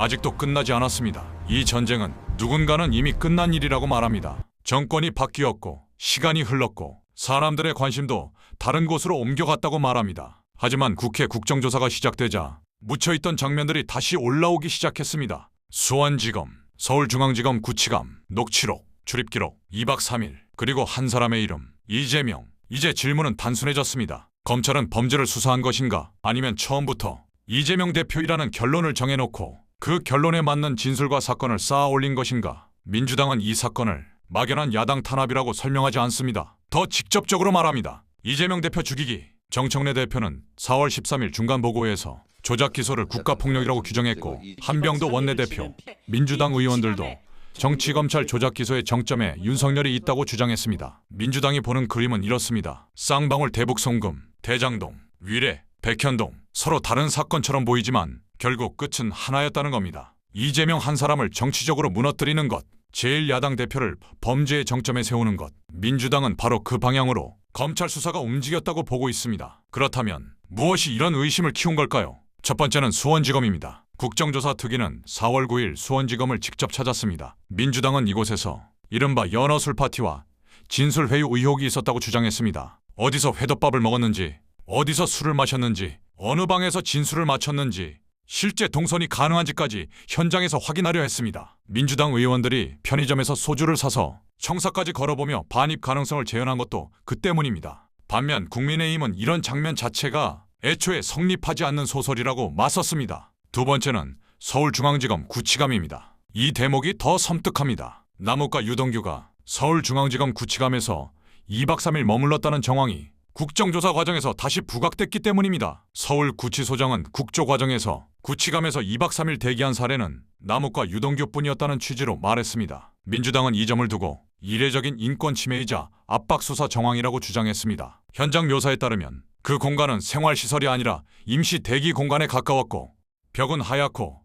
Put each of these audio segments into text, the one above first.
아직도 끝나지 않았습니다. 이 전쟁은 누군가는 이미 끝난 일이라고 말합니다. 정권이 바뀌었고 시간이 흘렀고 사람들의 관심도 다른 곳으로 옮겨갔다고 말합니다. 하지만 국회 국정조사가 시작되자 묻혀있던 장면들이 다시 올라오기 시작했습니다. 수원지검, 서울중앙지검 구치감, 녹취록, 출입기록, 2박 3일, 그리고 한 사람의 이름, 이재명. 이제 질문은 단순해졌습니다. 검찰은 범죄를 수사한 것인가? 아니면 처음부터 이재명 대표이라는 결론을 정해놓고 그 결론에 맞는 진술과 사건을 쌓아 올린 것인가? 민주당은 이 사건을 막연한 야당 탄압이라고 설명하지 않습니다. 더 직접적으로 말합니다. 이재명 대표 죽이기. 정청래 대표는 4월 13일 중간보고에서 조작 기소를 국가폭력이라고 규정했고, 한병도 원내대표, 민주당 의원들도 정치검찰 조작 기소의 정점에 윤석열이 있다고 주장했습니다. 민주당이 보는 그림은 이렇습니다. 쌍방울 대북 송금, 대장동, 위례, 백현동, 서로 다른 사건처럼 보이지만 결국 끝은 하나였다는 겁니다. 이재명 한 사람을 정치적으로 무너뜨리는 것, 제1야당 대표를 범죄의 정점에 세우는 것, 민주당은 바로 그 방향으로 검찰 수사가 움직였다고 보고 있습니다. 그렇다면 무엇이 이런 의심을 키운 걸까요? 첫 번째는 수원지검입니다. 국정조사 특위는 4월 9일 수원지검을 직접 찾았습니다. 민주당은 이곳에서 이른바 연어술 파티와 진술회유 의혹이 있었다고 주장했습니다. 어디서 회덮밥을 먹었는지, 어디서 술을 마셨는지, 어느 방에서 진술을 마쳤는지, 실제 동선이 가능한지까지 현장에서 확인하려 했습니다. 민주당 의원들이 편의점에서 소주를 사서 청사까지 걸어보며 반입 가능성을 재현한 것도 그 때문입니다. 반면 국민의힘은 이런 장면 자체가 애초에 성립하지 않는 소설이라고 맞섰습니다. 두 번째는 서울중앙지검 구치감입니다. 이 대목이 더 섬뜩합니다. 남욱과 유동규가 서울중앙지검 구치감에서 2박 3일 머물렀다는 정황이 국정조사 과정에서 다시 부각됐기 때문입니다. 서울구치소장은 국조 과정에서 구치감에서 2박 3일 대기한 사례는 남욱과 유동규뿐이었다는 취지로 말했습니다. 민주당은 이 점을 두고 이례적인 인권 침해이자 압박 수사 정황이라고 주장했습니다. 현장 묘사에 따르면 그 공간은 생활시설이 아니라 임시 대기 공간에 가까웠고 벽은 하얗고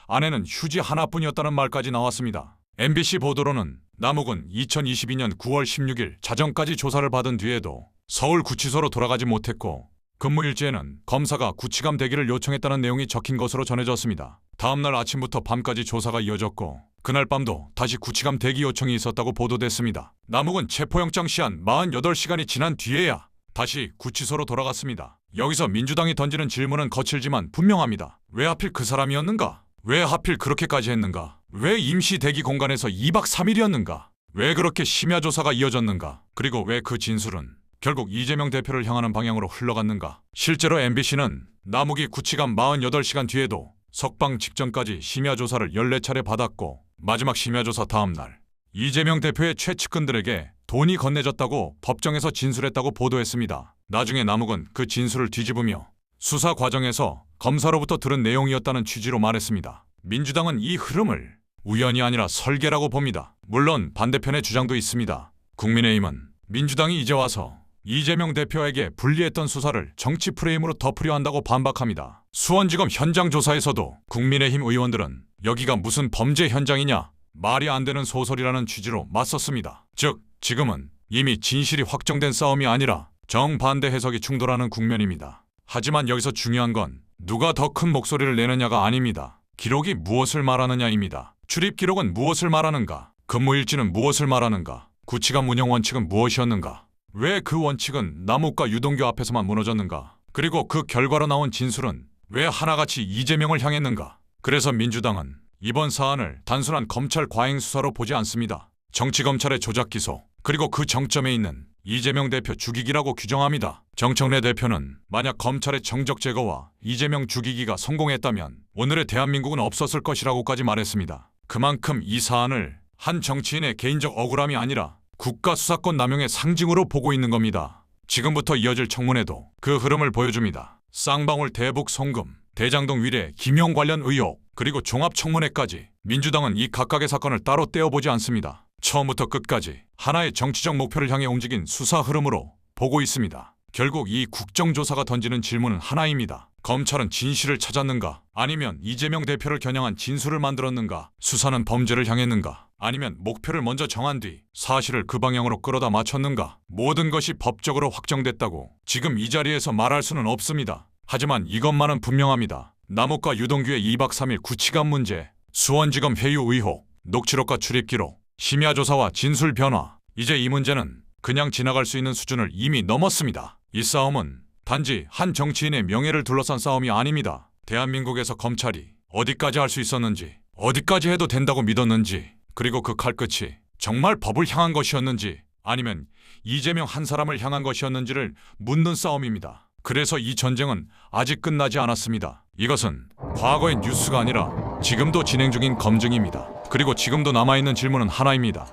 안에는 휴지 하나뿐이었다는 말까지 나왔습니다. MBC 보도로는 남욱은 2022년 9월 16일 자정까지 조사를 받은 뒤에도 서울구치소로 돌아가지 못했고 근무일지에는 검사가 구치감 대기를 요청했다는 내용이 적힌 것으로 전해졌습니다. 다음날 아침부터 밤까지 조사가 이어졌고 그날 밤도 다시 구치감 대기 요청이 있었다고 보도됐습니다. 남욱은 체포영장 시한 48시간이 지난 뒤에야 다시 구치소로 돌아갔습니다. 여기서 민주당이 던지는 질문은 거칠지만 분명합니다. 왜 하필 그 사람이었는가? 왜 하필 그렇게까지 했는가? 왜 임시 대기 공간에서 2박 3일이었는가? 왜 그렇게 심야 조사가 이어졌는가? 그리고 왜 그 진술은 결국 이재명 대표를 향하는 방향으로 흘러갔는가? 실제로 MBC는 남욱이 구치감 48시간 뒤에도 석방 직전까지 심야 조사를 14차례 받았고 마지막 심야 조사 다음 날 이재명 대표의 최측근들에게 돈이 건네졌다고 법정에서 진술했다고 보도했습니다. 나중에 남욱은 그 진술을 뒤집으며 수사 과정에서 검사로부터 들은 내용이었다는 취지로 말했습니다. 민주당은 이 흐름을 우연이 아니라 설계라고 봅니다. 물론 반대편의 주장도 있습니다. 국민의힘은 민주당이 이제 와서 이재명 대표에게 불리했던 수사를 정치 프레임으로 덮으려 한다고 반박합니다. 수원지검 현장 조사에서도 국민의힘 의원들은 여기가 무슨 범죄 현장이냐, 말이 안 되는 소설이라는 취지로 맞섰습니다. 즉, 지금은 이미 진실이 확정된 싸움이 아니라 정반대 해석이 충돌하는 국면입니다. 하지만 여기서 중요한 건 누가 더 큰 목소리를 내느냐가 아닙니다. 기록이 무엇을 말하느냐입니다. 출입 기록은 무엇을 말하는가? 근무일지는 무엇을 말하는가? 구치감 운영 원칙은 무엇이었는가? 왜 그 원칙은 남욱과 유동규 앞에서만 무너졌는가? 그리고 그 결과로 나온 진술은 왜 하나같이 이재명을 향했는가? 그래서 민주당은 이번 사안을 단순한 검찰 과잉 수사로 보지 않습니다. 정치검찰의 조작 기소, 그리고 그 정점에 있는 이재명 대표 죽이기라고 규정합니다. 정청래 대표는 만약 검찰의 정적 제거와 이재명 죽이기가 성공했다면 오늘의 대한민국은 없었을 것이라고까지 말했습니다. 그만큼 이 사안을 한 정치인의 개인적 억울함이 아니라 국가 수사권 남용의 상징으로 보고 있는 겁니다. 지금부터 이어질 청문회도 그 흐름을 보여줍니다. 쌍방울 대북 송금, 대장동 위례 김용 관련 의혹, 그리고 종합청문회까지 민주당은 이 각각의 사건을 따로 떼어보지 않습니다. 처음부터 끝까지 하나의 정치적 목표를 향해 움직인 수사 흐름으로 보고 있습니다. 결국 이 국정조사가 던지는 질문은 하나입니다. 검찰은 진실을 찾았는가? 아니면 이재명 대표를 겨냥한 진술을 만들었는가? 수사는 범죄를 향했는가? 아니면 목표를 먼저 정한 뒤 사실을 그 방향으로 끌어다 맞췄는가? 모든 것이 법적으로 확정됐다고 지금 이 자리에서 말할 수는 없습니다. 하지만 이것만은 분명합니다. 남욱과 유동규의 2박 3일 구치관 문제, 수원지검 회유 의혹, 녹취록과 출입기록, 심야 조사와 진술 변화. 이제 이 문제는 그냥 지나갈 수 있는 수준을 이미 넘었습니다. 이 싸움은 단지 한 정치인의 명예를 둘러싼 싸움이 아닙니다. 대한민국에서 검찰이 어디까지 할 수 있었는지, 어디까지 해도 된다고 믿었는지, 그리고 그 칼끝이 정말 법을 향한 것이었는지 아니면 이재명 한 사람을 향한 것이었는지를 묻는 싸움입니다. 그래서 이 전쟁은 아직 끝나지 않았습니다. 이것은 과거의 뉴스가 아니라 지금도 진행 중인 검증입니다. 그리고 지금도 남아있는 질문은 하나입니다.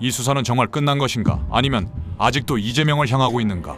이 수사는 정말 끝난 것인가? 아니면 아직도 이재명을 향하고 있는가?